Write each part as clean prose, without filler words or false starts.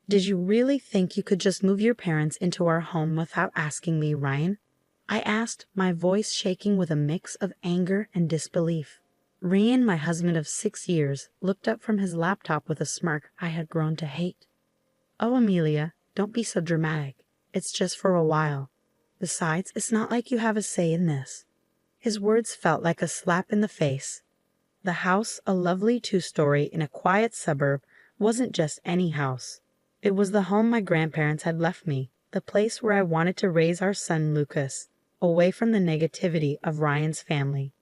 Did you really think you could just move your parents into our home without asking me, Ryan? I asked, my voice shaking with a mix of anger and disbelief. Ryan, my husband of 6 years, looked up from his laptop with a smirk I had grown to hate. Oh, Amelia, don't be so dramatic. It's just for a while. Besides, it's not like you have a say in this. His words felt like a slap in the face. The house, a lovely two-story in a quiet suburb, wasn't just any house. It was the home my grandparents had left me, the place where I wanted to raise our son Lucas, away from the negativity of Ryan's family.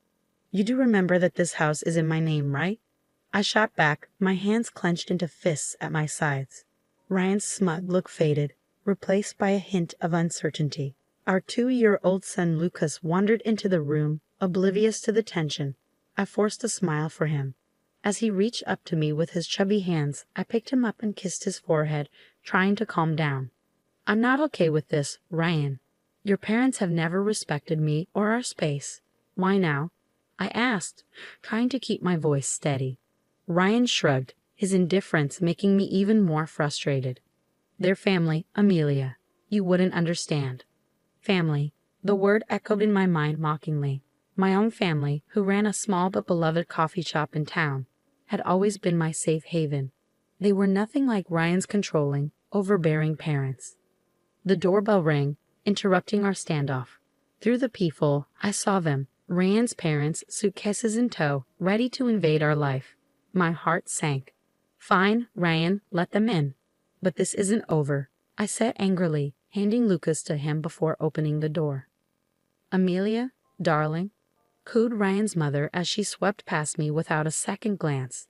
You do remember that this house is in my name, right? I shot back, my hands clenched into fists at my sides. Ryan's smug look faded, replaced by a hint of uncertainty. Our 2-year-old son Lucas wandered into the room, oblivious to the tension. I forced a smile for him. As he reached up to me with his chubby hands, I picked him up and kissed his forehead, trying to calm down. I'm not okay with this, Ryan. Your parents have never respected me or our space. Why now? I asked, trying to keep my voice steady. Ryan shrugged, his indifference making me even more frustrated. Their family, Amelia. You wouldn't understand. Family. The word echoed in my mind mockingly. My own family, who ran a small but beloved coffee shop in town, had always been my safe haven. They were nothing like Ryan's controlling, overbearing parents. The doorbell rang, interrupting our standoff. Through the peephole, I saw them, Ryan's parents, suitcases in tow, ready to invade our life. My heart sank. Fine, Ryan, let them in. But this isn't over, I said angrily, handing Lucas to him before opening the door. Amelia, darling, cooed Ryan's mother as she swept past me without a second glance.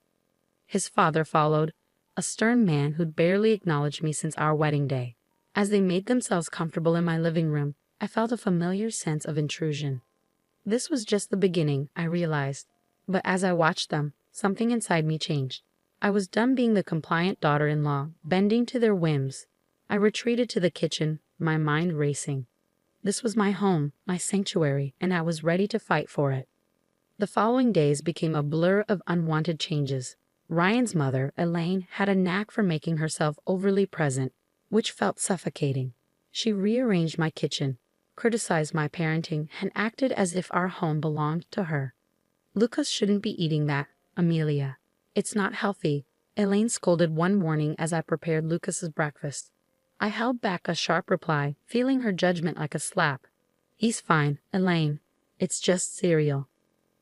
His father followed, a stern man who'd barely acknowledged me since our wedding day. As they made themselves comfortable in my living room, I felt a familiar sense of intrusion. This was just the beginning, I realized, but as I watched them, something inside me changed. I was done being the compliant daughter-in-law, bending to their whims. I retreated to the kitchen, my mind racing. This was my home, my sanctuary, and I was ready to fight for it. The following days became a blur of unwanted changes. Ryan's mother, Elaine, had a knack for making herself overly present, which felt suffocating. She rearranged my kitchen, criticized my parenting, and acted as if our home belonged to her. Lucas shouldn't be eating that, Amelia. It's not healthy, Elaine scolded one morning as I prepared Lucas's breakfast. I held back a sharp reply, feeling her judgment like a slap. He's fine, Elaine. It's just cereal.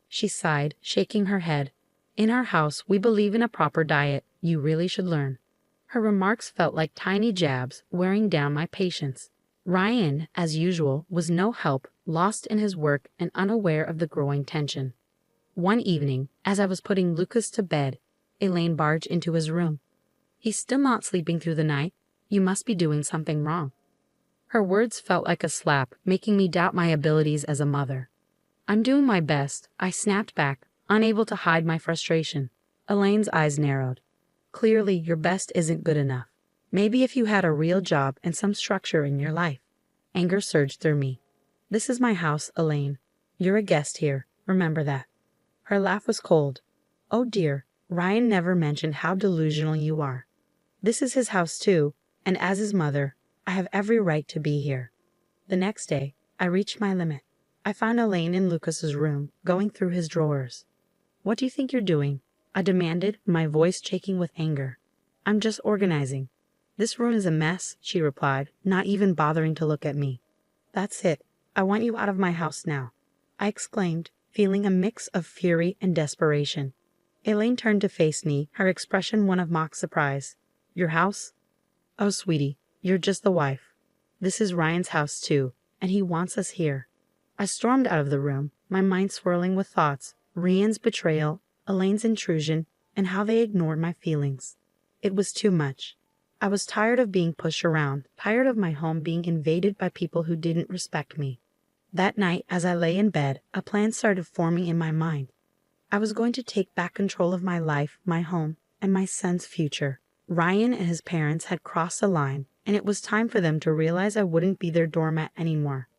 She sighed, shaking her head. In our house, we believe in a proper diet. You really should learn. Her remarks felt like tiny jabs, wearing down my patience. Ryan, as usual, was no help, lost in his work and unaware of the growing tension. One evening, as I was putting Lucas to bed, Elaine barged into his room. He's still not sleeping through the night. You must be doing something wrong. Her words felt like a slap, making me doubt my abilities as a mother. I'm doing my best, I snapped back, unable to hide my frustration. Elaine's eyes narrowed. Clearly, your best isn't good enough. Maybe if you had a real job and some structure in your life. Anger surged through me. This is my house, Elaine. You're a guest here, remember that. Her laugh was cold. Oh dear, Ryan never mentioned how delusional you are. This is his house too, and as his mother, I have every right to be here. The next day, I reached my limit. I found Elaine in Lucas's room, going through his drawers. What do you think you're doing? I demanded, my voice shaking with anger. I'm just organizing. This room is a mess, she replied, not even bothering to look at me. That's it. I want you out of my house now, I exclaimed, feeling a mix of fury and desperation. Elaine turned to face me, her expression one of mock surprise. Your house? Oh, sweetie, you're just the wife. This is Ryan's house too, and he wants us here. I stormed out of the room, my mind swirling with thoughts, Ryan's betrayal, Elaine's intrusion, and how they ignored my feelings. It was too much. I was tired of being pushed around, tired of my home being invaded by people who didn't respect me. That night, as I lay in bed, a plan started forming in my mind. I was going to take back control of my life, my home, and my son's future. Ryan and his parents had crossed a line, and it was time for them to realize I wouldn't be their doormat anymore.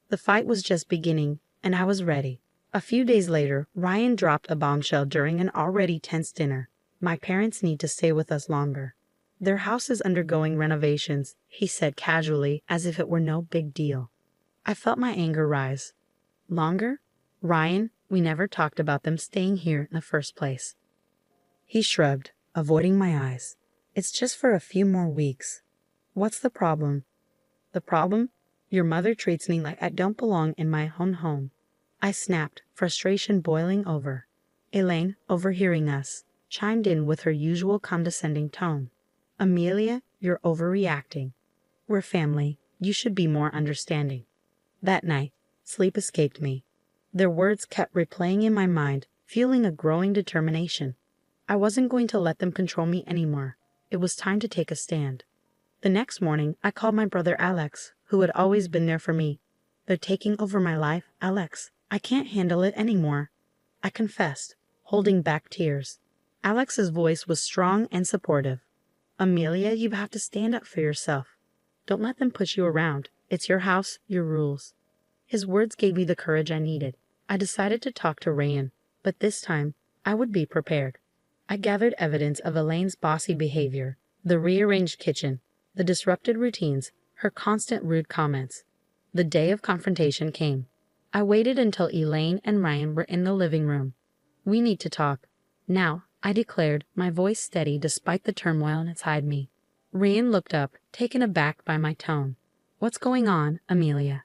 The fight was just beginning, and I was ready. A few days later, Ryan dropped a bombshell during an already tense dinner. My parents need to stay with us longer. Their house is undergoing renovations, he said casually, as if it were no big deal. I felt my anger rise. Longer? Ryan, we never talked about them staying here in the first place. He shrugged, avoiding my eyes. It's just for a few more weeks. What's the problem? The problem? Your mother treats me like I don't belong in my own home. I snapped, frustration boiling over. Elaine, overhearing us, chimed in with her usual condescending tone. Amelia, you're overreacting. We're family. You should be more understanding. That night, sleep escaped me. Their words kept replaying in my mind, fueling a growing determination. I wasn't going to let them control me anymore. It was time to take a stand. The next morning, I called my brother Alex, who had always been there for me. They're taking over my life, Alex. I can't handle it anymore. I confessed, holding back tears. Alex's voice was strong and supportive. Amelia, you have to stand up for yourself. Don't let them push you around. It's your house, your rules. His words gave me the courage I needed. I decided to talk to Rayan, but this time, I would be prepared. I gathered evidence of Elaine's bossy behavior, the rearranged kitchen, the disrupted routines, her constant rude comments. The day of confrontation came. I waited until Elaine and Ryan were in the living room. We need to talk. Now, I declared, my voice steady despite the turmoil inside me. Ryan looked up, taken aback by my tone. What's going on, Amelia?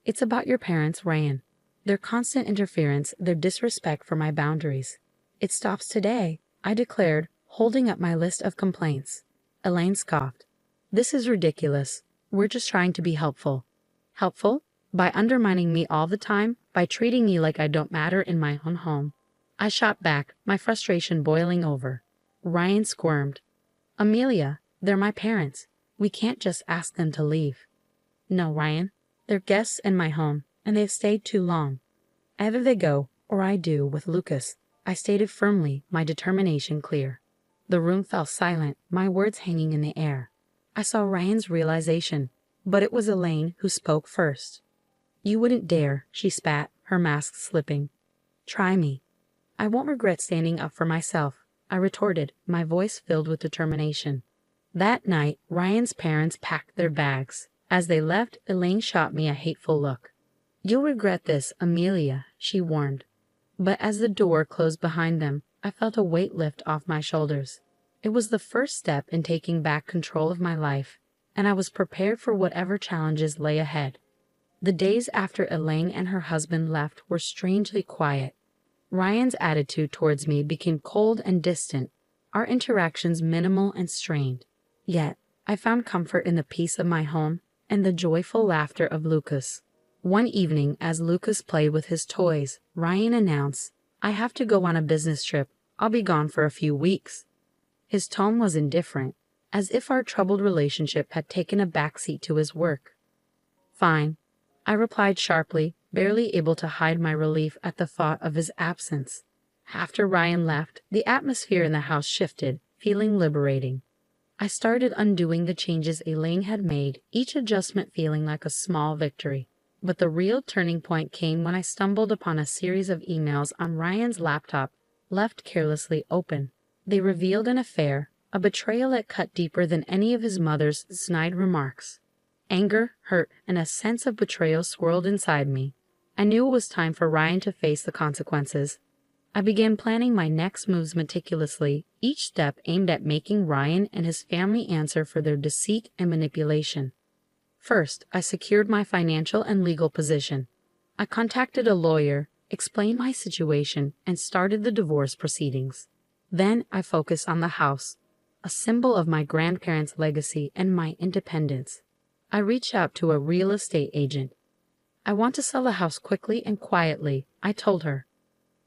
It's about your parents, Ryan. Their constant interference, their disrespect for my boundaries. It stops today, I declared, holding up my list of complaints. Elaine scoffed. This is ridiculous. We're just trying to be helpful. Helpful? By undermining me all the time, by treating me like I don't matter in my own home. I shot back, my frustration boiling over. Ryan squirmed. Amelia, they're my parents. We can't just ask them to leave. No, Ryan. They're guests in my home, and they've stayed too long. Either they go, or I do with Lucas. I stated firmly, my determination clear. The room fell silent, my words hanging in the air. I saw Ryan's realization, but it was Elaine who spoke first. You wouldn't dare, she spat, her mask slipping. Try me. I won't regret standing up for myself, I retorted, my voice filled with determination. That night, Ryan's parents packed their bags. As they left, Elaine shot me a hateful look. You'll regret this, Amelia, she warned. But as the door closed behind them, I felt a weight lift off my shoulders. It was the first step in taking back control of my life, and I was prepared for whatever challenges lay ahead. The days after Elaine and her husband left were strangely quiet. Ryan's attitude towards me became cold and distant, our interactions minimal and strained. Yet, I found comfort in the peace of my home and the joyful laughter of Lucas. One evening, as Lucas played with his toys, Ryan announced, I have to go on a business trip. I'll be gone for a few weeks. His tone was indifferent, as if our troubled relationship had taken a backseat to his work. Fine, I replied sharply, barely able to hide my relief at the thought of his absence. After Ryan left, the atmosphere in the house shifted, feeling liberating. I started undoing the changes Elaine had made, each adjustment feeling like a small victory. But the real turning point came when I stumbled upon a series of emails on Ryan's laptop, left carelessly open. They revealed an affair, a betrayal that cut deeper than any of his mother's snide remarks. Anger, hurt, and a sense of betrayal swirled inside me. I knew it was time for Ryan to face the consequences. I began planning my next moves meticulously, each step aimed at making Ryan and his family answer for their deceit and manipulation. First, I secured my financial and legal position. I contacted a lawyer, explained my situation, and started the divorce proceedings. Then I focused on the house, a symbol of my grandparents' legacy and my independence. I reached out to a real estate agent. I want to sell the house quickly and quietly, I told her.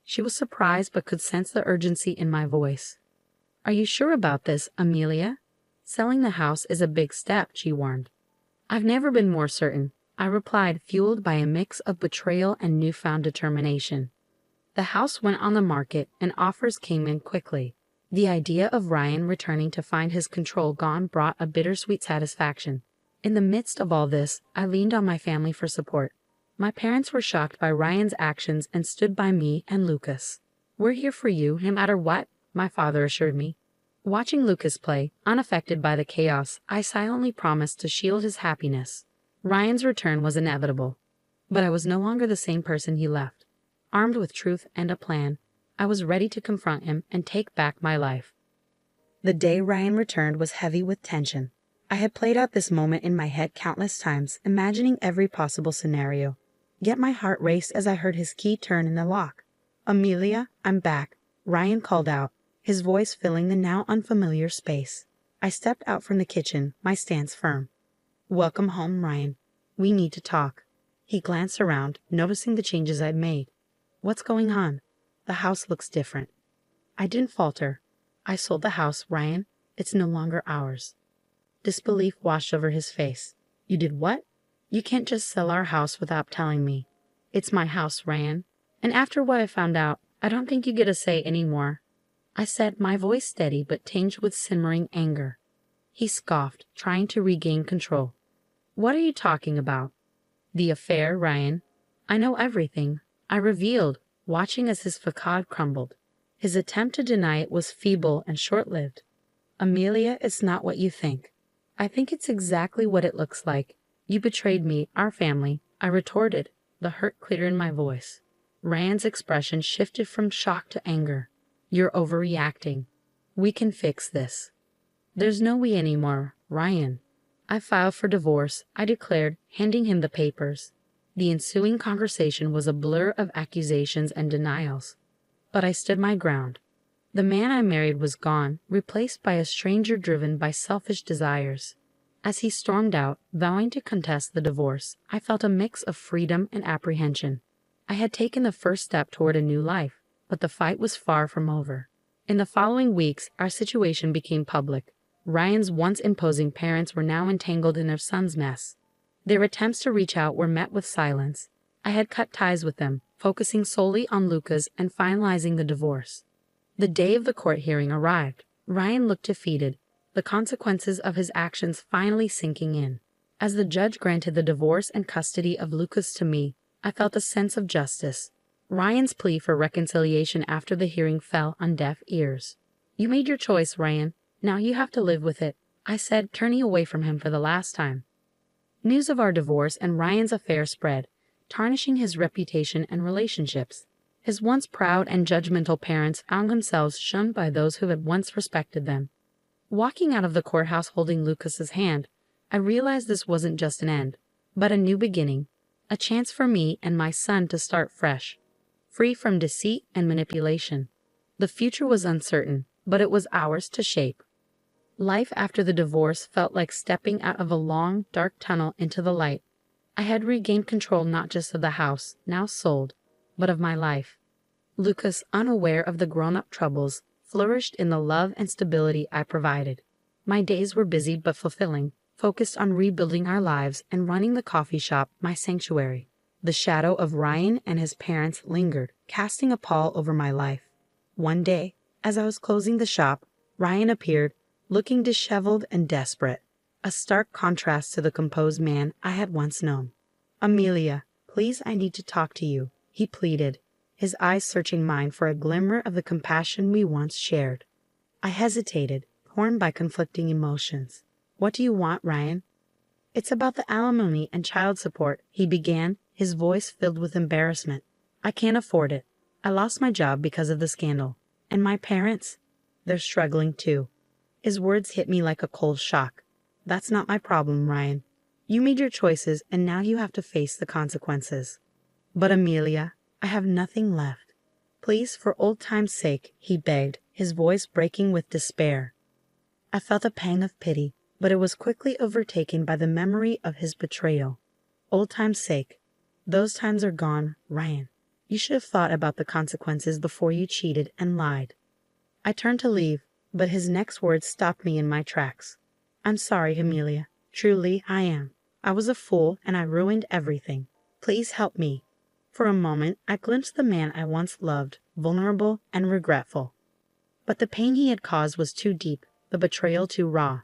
She was surprised but could sense the urgency in my voice. Are you sure about this, Amelia? Selling the house is a big step, she warned. I've never been more certain, I replied, fueled by a mix of betrayal and newfound determination. The house went on the market and offers came in quickly. The idea of Ryan returning to find his control gone brought a bittersweet satisfaction. In the midst of all this, I leaned on my family for support. My parents were shocked by Ryan's actions and stood by me and Lucas. We're here for you, no matter what, my father assured me. Watching Lucas play, unaffected by the chaos, I silently promised to shield his happiness. Ryan's return was inevitable, but I was no longer the same person he left. Armed with truth and a plan, I was ready to confront him and take back my life. The day Ryan returned was heavy with tension. I had played out this moment in my head countless times, imagining every possible scenario. Yet my heart raced as I heard his key turn in the lock. "Amelia, I'm back," Ryan called out, his voice filling the now unfamiliar space. I stepped out from the kitchen, my stance firm. "Welcome home, Ryan. We need to talk." He glanced around, noticing the changes I'd made. "What's going on? The house looks different." I didn't falter. "I sold the house, Ryan. It's no longer ours." Disbelief washed over his face. "You did what?" "You can't just sell our house without telling me." "It's my house, Ryan. And after what I found out, I don't think you get a say anymore," I said, my voice steady but tinged with simmering anger. He scoffed, trying to regain control. "What are you talking about?" "The affair, Ryan. I know everything," I revealed, watching as his facade crumbled. His attempt to deny it was feeble and short-lived. "Amelia, it's not what you think." "I think it's exactly what it looks like. You betrayed me, our family," I retorted, the hurt clear in my voice. Ryan's expression shifted from shock to anger. "You're overreacting. We can fix this." "There's no we anymore, Ryan. I filed for divorce," I declared, handing him the papers. The ensuing conversation was a blur of accusations and denials. But I stood my ground. The man I married was gone, replaced by a stranger driven by selfish desires. As he stormed out, vowing to contest the divorce, I felt a mix of freedom and apprehension. I had taken the first step toward a new life, but the fight was far from over. In the following weeks, our situation became public. Ryan's once imposing parents were now entangled in their son's mess. Their attempts to reach out were met with silence. I had cut ties with them, focusing solely on Lucas and finalizing the divorce. The day of the court hearing arrived. Ryan looked defeated, the consequences of his actions finally sinking in. As the judge granted the divorce and custody of Lucas to me, I felt a sense of justice. Ryan's plea for reconciliation after the hearing fell on deaf ears. "You made your choice, Ryan. Now you have to live with it," I said, turning away from him for the last time. News of our divorce and Ryan's affair spread, tarnishing his reputation and relationships. His once proud and judgmental parents found themselves shunned by those who had once respected them. Walking out of the courthouse holding Lucas's hand, I realized this wasn't just an end, but a new beginning, a chance for me and my son to start fresh, free from deceit and manipulation. The future was uncertain, but it was ours to shape. Life after the divorce felt like stepping out of a long, dark tunnel into the light. I had regained control not just of the house, now sold, but of my life. Lucas, unaware of the grown-up troubles, flourished in the love and stability I provided. My days were busy but fulfilling, focused on rebuilding our lives and running the coffee shop, my sanctuary. The shadow of Ryan and his parents lingered, casting a pall over my life. One day, as I was closing the shop, Ryan appeared, looking disheveled and desperate, a stark contrast to the composed man I had once known. "Amelia, please, I need to talk to you," he pleaded, his eyes searching mine for a glimmer of the compassion we once shared. I hesitated, torn by conflicting emotions. "What do you want, Ryan?" "It's about the alimony and child support," he began, his voice filled with embarrassment. "I can't afford it. I lost my job because of the scandal. And my parents? They're struggling too." His words hit me like a cold shock. "That's not my problem, Ryan. You made your choices and now you have to face the consequences." "But Amelia, I have nothing left. Please, for old time's sake," he begged, his voice breaking with despair. I felt a pang of pity, but it was quickly overtaken by the memory of his betrayal. Old time's sake. Those times are gone, Ryan. You should have thought about the consequences before you cheated and lied. I turned to leave, but his next words stopped me in my tracks. "I'm sorry, Amelia. Truly, I am. I was a fool and I ruined everything. Please help me." For a moment, I glimpsed the man I once loved, vulnerable and regretful. But the pain he had caused was too deep, the betrayal too raw.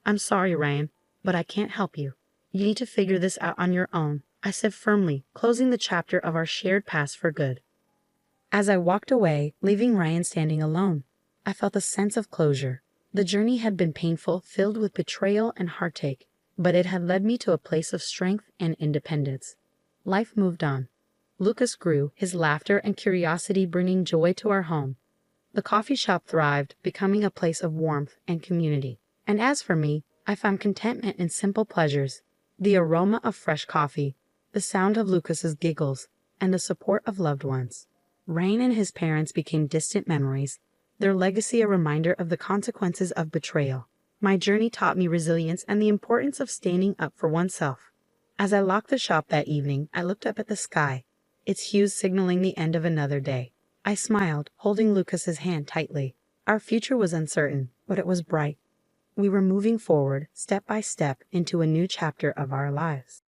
"I'm sorry, Ryan, but I can't help you. You need to figure this out on your own," I said firmly, closing the chapter of our shared past for good. As I walked away, leaving Ryan standing alone, I felt a sense of closure. The journey had been painful, filled with betrayal and heartache, but it had led me to a place of strength and independence. Life moved on. Lucas grew, his laughter and curiosity bringing joy to our home. The coffee shop thrived, becoming a place of warmth and community. And as for me, I found contentment in simple pleasures: the aroma of fresh coffee, the sound of Lucas's giggles, and the support of loved ones. Ryan and his parents became distant memories, their legacy a reminder of the consequences of betrayal. My journey taught me resilience and the importance of standing up for oneself. As I locked the shop that evening, I looked up at the sky, its hues signaling the end of another day. I smiled, holding Lucas's hand tightly. Our future was uncertain, but it was bright. We were moving forward, step by step, into a new chapter of our lives.